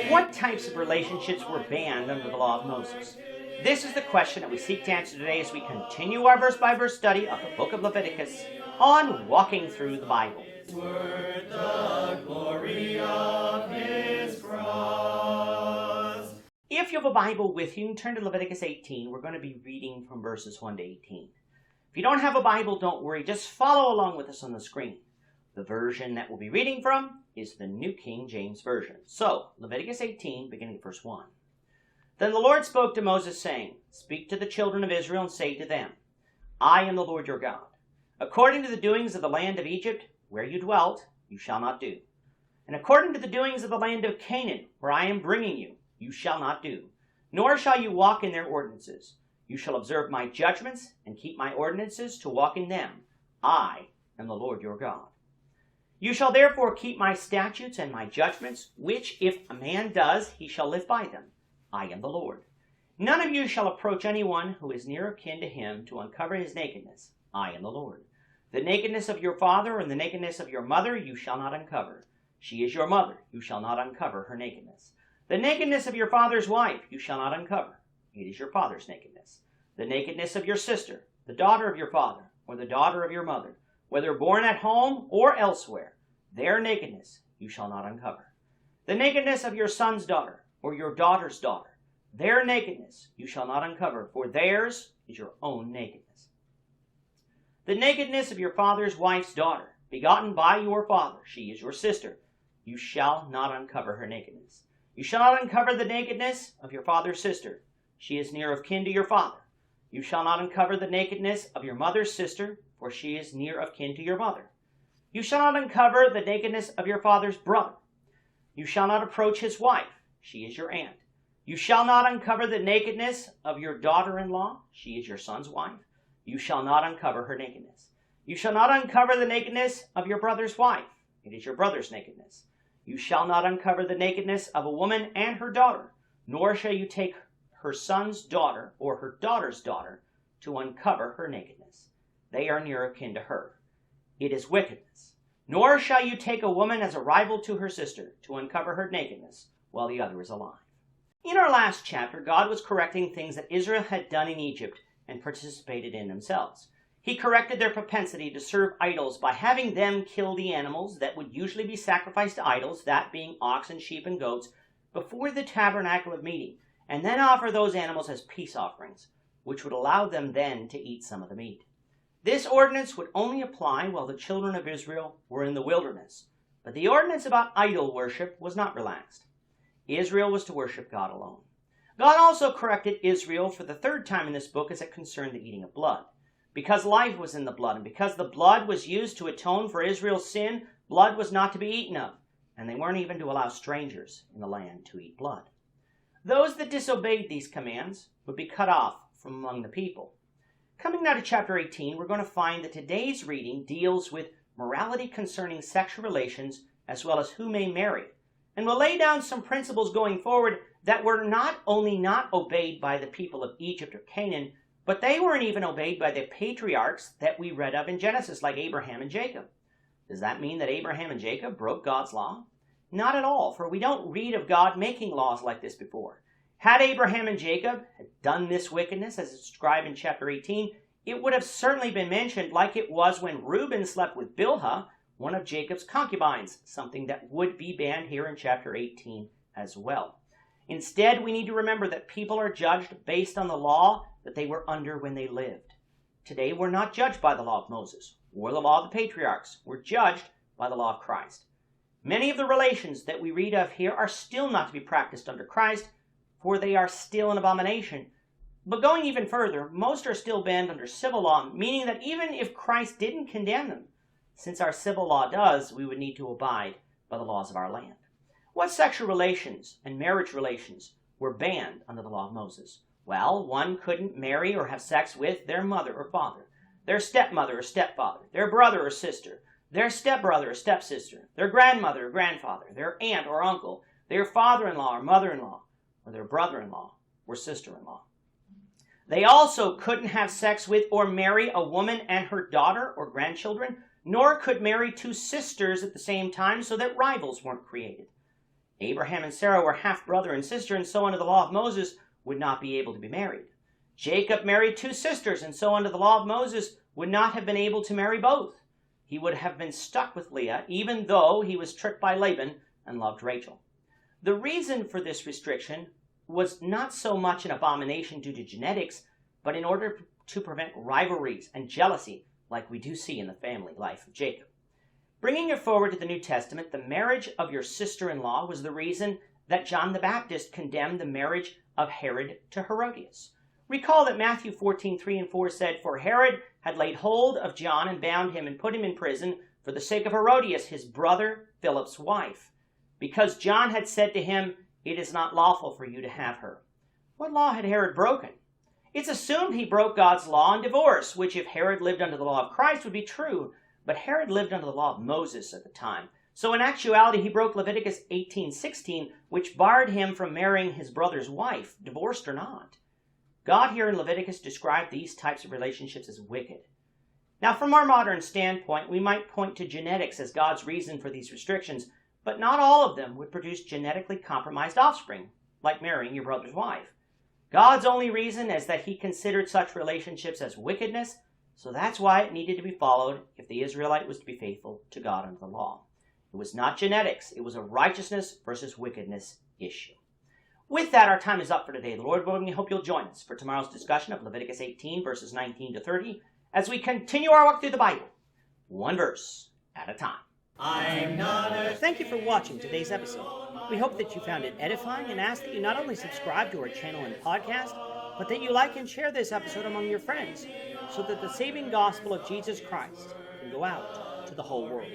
What types of relationships were banned under the law of Moses? This is the question that we seek to answer today as we continue our verse-by-verse study of the book of Leviticus on Walking Through the Bible. If you have a Bible with you, turn to Leviticus 18. We're going to be reading from verses 1 to 18. If you don't have a Bible, don't worry. Just follow along with us on the screen. The version that we'll be reading from is the New King James Version. So, Leviticus 18, beginning at verse 1. Then the Lord spoke to Moses, saying, Speak to the children of Israel and say to them, I am the Lord your God. According to the doings of the land of Egypt, where you dwelt, you shall not do. And according to the doings of the land of Canaan, where I am bringing you, you shall not do. Nor shall you walk in their ordinances. You shall observe my judgments and keep my ordinances to walk in them. I am the Lord your God. You shall therefore keep my statutes and my judgments, which if a man does, he shall live by them. I am the Lord. None of you shall approach anyone who is near of kin to him to uncover his nakedness. I am the Lord. The nakedness of your father and the nakedness of your mother you shall not uncover. She is your mother. You shall not uncover her nakedness. The nakedness of your father's wife you shall not uncover. It is your father's nakedness. The nakedness of your sister, the daughter of your father, or the daughter of your mother, whether born at home or elsewhere, their nakedness you shall not uncover. The nakedness of your son's daughter, or your daughter's daughter, their nakedness you shall not uncover, for theirs is your own nakedness. The nakedness of your father's wife's daughter, begotten by your father, she is your sister, you shall not uncover her nakedness. You shall not uncover the nakedness of your father's sister, she is near of kin to your father. You shall not uncover the nakedness of your mother's sister, for she is near of kin to your mother. You shall not uncover the nakedness of your father's brother. You shall not approach his wife, she is your aunt. You shall not uncover the nakedness of your daughter-in-law, she is your son's wife. You shall not uncover her nakedness. You shall not uncover the nakedness of your brother's wife, it is your brother's nakedness. You shall not uncover the nakedness of a woman and her daughter, nor shall you take her son's daughter or her daughter's daughter to uncover her nakedness. They are near of kin to her. It is wickedness. Nor shall you take a woman as a rival to her sister to uncover her nakedness while the other is alive. In our last chapter, God was correcting things that Israel had done in Egypt and participated in themselves. He corrected their propensity to serve idols by having them kill the animals that would usually be sacrificed to idols, that being oxen, sheep, and goats, before the tabernacle of meeting, and then offer those animals as peace offerings, which would allow them then to eat some of the meat. This ordinance would only apply while the children of Israel were in the wilderness, but the ordinance about idol worship was not relaxed. Israel was to worship God alone. God also corrected Israel for the third time in this book as it concerned the eating of blood. Because life was in the blood, and because the blood was used to atone for Israel's sin, blood was not to be eaten of, and they weren't even to allow strangers in the land to eat blood. Those that disobeyed these commands would be cut off from among the people. Coming now to chapter 18, we're going to find that today's reading deals with morality concerning sexual relations as well as who may marry, and will lay down some principles going forward that were not only not obeyed by the people of Egypt or Canaan, but they weren't even obeyed by the patriarchs that we read of in Genesis, like Abraham and Jacob. Does that mean that Abraham and Jacob broke God's law? Not at all, for we don't read of God making laws like this before. Had Abraham and Jacob done this wickedness, as described in chapter 18, it would have certainly been mentioned like it was when Reuben slept with Bilhah, one of Jacob's concubines, something that would be banned here in chapter 18 as well. Instead, we need to remember that people are judged based on the law that they were under when they lived. Today, we're not judged by the law of Moses or the law of the patriarchs. We're judged by the law of Christ. Many of the relations that we read of here are still not to be practiced under Christ, for they are still an abomination. But going even further, most are still banned under civil law, meaning that even if Christ didn't condemn them, since our civil law does, we would need to abide by the laws of our land. What sexual relations and marriage relations were banned under the law of Moses? Well, one couldn't marry or have sex with their mother or father, their stepmother or stepfather, their brother or sister, their stepbrother or stepsister, their grandmother or grandfather, their aunt or uncle, their father-in-law or mother-in-law, or their brother-in-law or sister-in-law. They also couldn't have sex with or marry a woman and her daughter or grandchildren, nor could marry two sisters at the same time so that rivals weren't created. Abraham and Sarah were half-brother and sister, and so under the law of Moses would not be able to be married. Jacob married two sisters, and so under the law of Moses would not have been able to marry both. He would have been stuck with Leah, even though he was tricked by Laban and loved Rachel. The reason for this restriction was not so much an abomination due to genetics, but in order to prevent rivalries and jealousy like we do see in the family life of Jacob. Bringing it forward to the New Testament, the marriage of your sister-in-law was the reason that John the Baptist condemned the marriage of Herod to Herodias. Recall that Matthew 14:3 and 4 said, "For Herod had laid hold of John and bound him and put him in prison for the sake of Herodias, his brother Philip's wife, because John had said to him, 'It is not lawful for you to have her.'" What law had Herod broken? It's assumed he broke God's law on divorce, which if Herod lived under the law of Christ would be true, but Herod lived under the law of Moses at the time. So in actuality, he broke Leviticus 18:16, which barred him from marrying his brother's wife, divorced or not. God here in Leviticus described these types of relationships as wicked. Now, from our modern standpoint, we might point to genetics as God's reason for these restrictions, but not all of them would produce genetically compromised offspring, like marrying your brother's wife. God's only reason is that he considered such relationships as wickedness, so that's why it needed to be followed if the Israelite was to be faithful to God under the law. It was not genetics, it was a righteousness versus wickedness issue. With that, our time is up for today. The Lord willing, we hope you'll join us for tomorrow's discussion of Leviticus 18, verses 19 to 30, as we continue our walk through the Bible, one verse at a time. Thank you for watching today's episode. We hope that you found it edifying and ask that you not only subscribe to our channel and podcast, but that you like and share this episode among your friends so that the saving gospel of Jesus Christ can go out to the whole world.